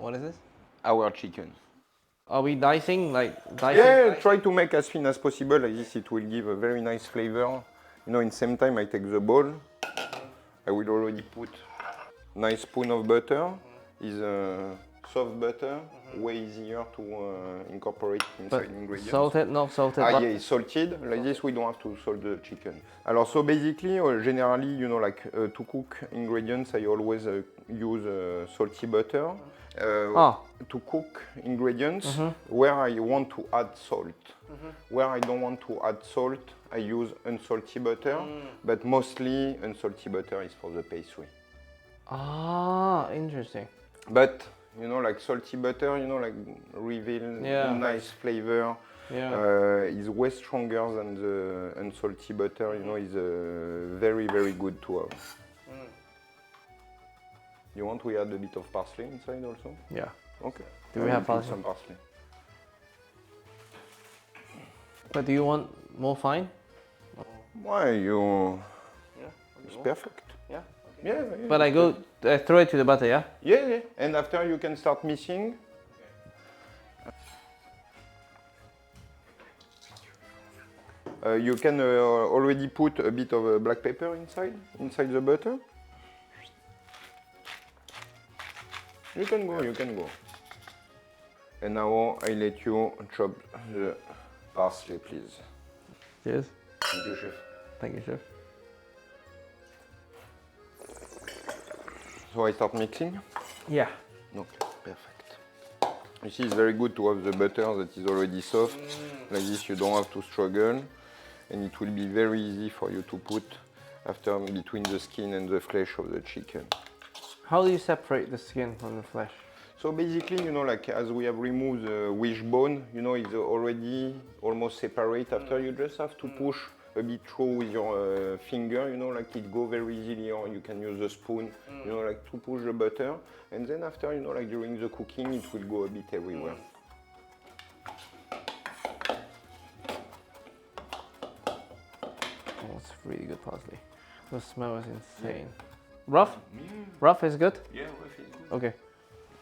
What is this? Our chicken. Are we dicing? Like dicing? Yeah, try to make as thin as possible. Like this, it will give a very nice flavor. You know, in same time, I take the bowl. I will already put nice spoon of butter. Is soft butter, way easier to incorporate inside ingredients. Salted, not salted. Yeah, it's salted. Like this, we don't have to salt the chicken. Alors, so basically, generally, you know, like to cook ingredients, I always use salty butter. To cook ingredients where I want to add salt. Where I don't want to add salt, I use unsalty butter, but mostly unsalty butter is for the pastry. Ah, interesting. But you know, like salty butter, you know, like reveal nice flavor. Yeah. Is way stronger than the unsalty butter. You know, is very good to have. You want we add a bit of parsley inside also? Yeah. Okay. Do we have parsley? Some parsley. But do you want more fine? Why you? Yeah. It's perfect. Yeah. Yeah. But I throw it to the butter, yeah? Yeah. And after you can start mixing. You can already put a bit of black pepper inside the butter. You can go. And now I let you chop the parsley, please. Cheers. Thank you, chef. Thank you, chef. So I start mixing? Yeah. Okay, perfect. You see, it's very good to have the butter that is already soft. Like this, you don't have to struggle. And it will be very easy for you to put after between the skin and the flesh of the chicken. How do you separate the skin from the flesh? So basically, you know, like as we have removed the wishbone, you know, it's already almost separate. After you just have to push a bit through with your finger, you know, like it go very easily, or you can use a spoon, you know, like to push the butter. And then after, you know, like during the cooking, it will go a bit everywhere. Oh, it's really good parsley. The smell is insane. Rough? Rough is good? Yeah, rough is good. Okay.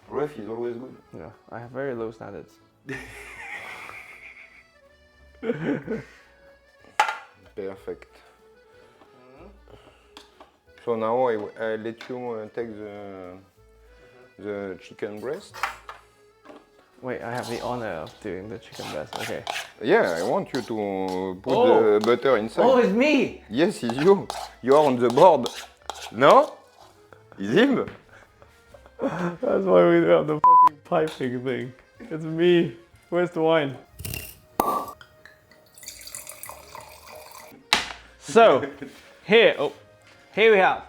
Rough is always good. Yeah, I have very low standards. Perfect. So now I let you take the chicken breast. Wait, I have the honor of doing the chicken breast. Okay. Yeah, I want you to put the butter inside. Oh, it's me! Yes, it's you. You are on the board. No? It's him. That's why we have the fucking piping thing. It's me. Where's the wine? So, here we have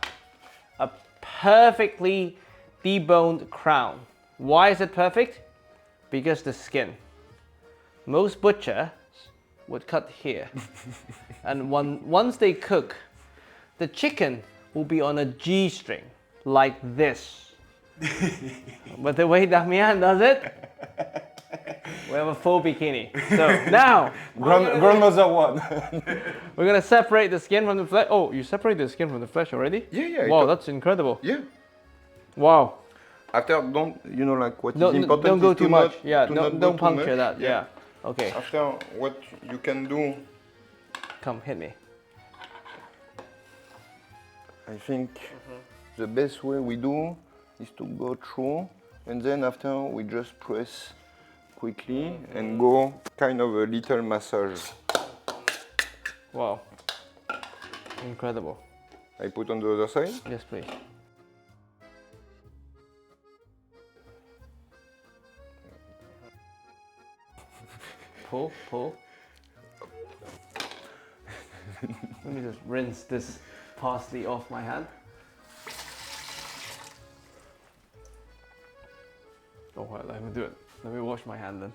a perfectly deboned crown. Why is it perfect? Because the skin. Most butchers would cut here. And once they cook, the chicken will be on a G-string, like this. But the way Damian does it, we have a full bikini. So now, Grandmother one. we're gonna separate the skin from the flesh. Oh, you separate the skin from the flesh already? Yeah. Wow, that's incredible. Yeah. Wow. After, don't, you know, like what is Don't important go is too to much. not, Yeah, to not don't go too puncture much. that. Yeah. Okay. After, what you can do, Come, hit me. I think the best way we do is to go through, and then after we just press quickly and go kind of a little massage. Wow. Incredible. I put on the other side. Yes, please. Pull. Let me just rinse this parsley off my hand. Oh, well, let me do it. Let me wash my hand then.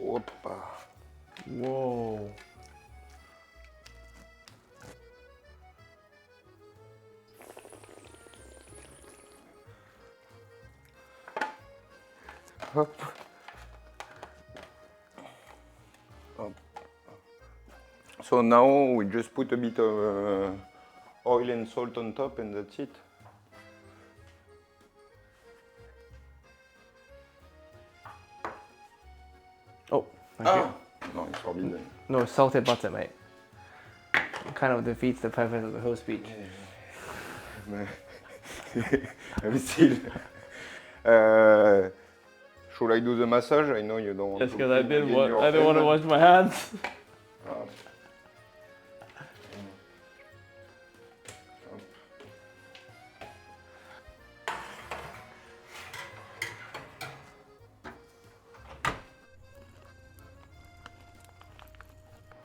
Opa. Whoa. Hop. Hop. So now we just put a bit of oil and salt on top, and that's it. Oh, thank you. No, it's forbidden. No, salted butter, mate. Kind of defeats the purpose of the whole speech. I'm still. Should I do the massage? I know you don't want Just to. because I clean didn't again want, your I didn't want to hand. wash my hands.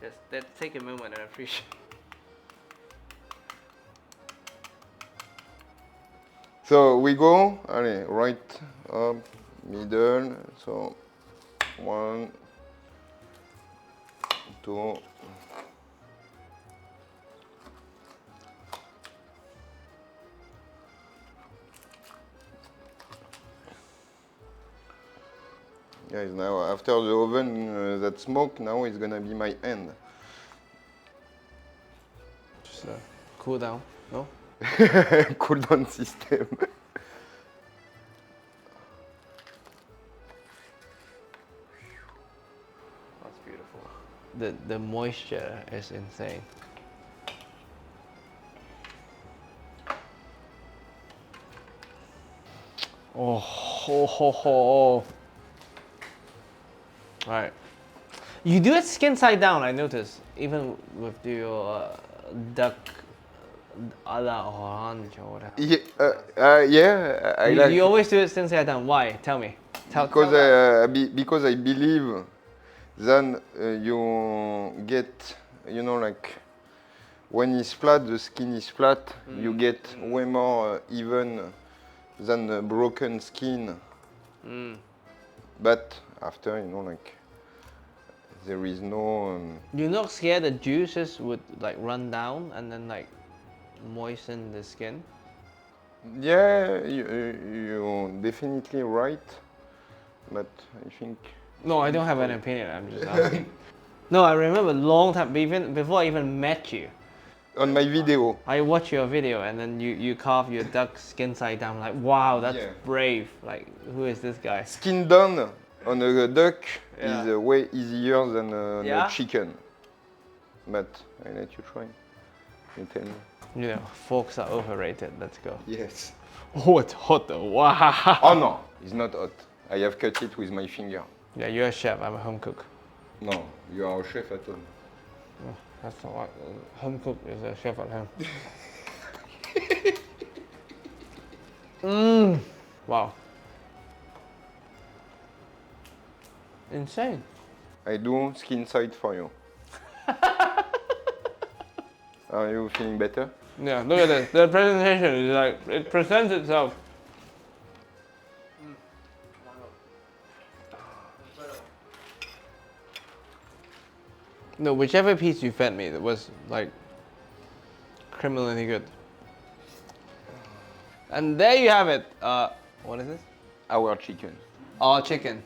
Just let's take a moment and appreciate. So we go, allez, right up, middle, so 1, 2, guys, now after the oven that smoke, now it's gonna be my hand. Just cool down, no? Cool down system. That's beautiful. The moisture is insane. Oh, ho, ho, ho. All right. You do it skin side down, I noticed. Even with your duck a la orange or whatever. Yeah, I like You always do it skin side down. Why? Tell me. because I believe then you get, you know, like when it's flat, the skin is flat, you get way more even than broken skin. But after, you know, like there is no. You're not scared the juices would like run down and then like moisten the skin? Yeah, you're definitely right, but I think. No, I don't have an opinion. I'm just asking. No, I remember a long time, even before I even met you. On my video. I watched your video and then you carve your duck skin side down. Like, wow, that's Yeah. brave. Like, who is this guy? Skin done on a duck Yeah. is way easier than on Yeah? a chicken. But I let you try. You tell me. You know, forks are overrated. Let's go. Yes. Oh, it's hot though. Wow. Oh no, it's not hot. I have cut it with my finger. Yeah, you're a chef. I'm a home cook. No, you are a chef at home. That's not what home cook is a chef at home. Wow. Insane. I do skin side for you. Are you feeling better? Yeah, look at this. The presentation is like, it presents itself. No, whichever piece you fed me, that was like criminally good. And there you have it. What is this? Our chicken. Our chicken.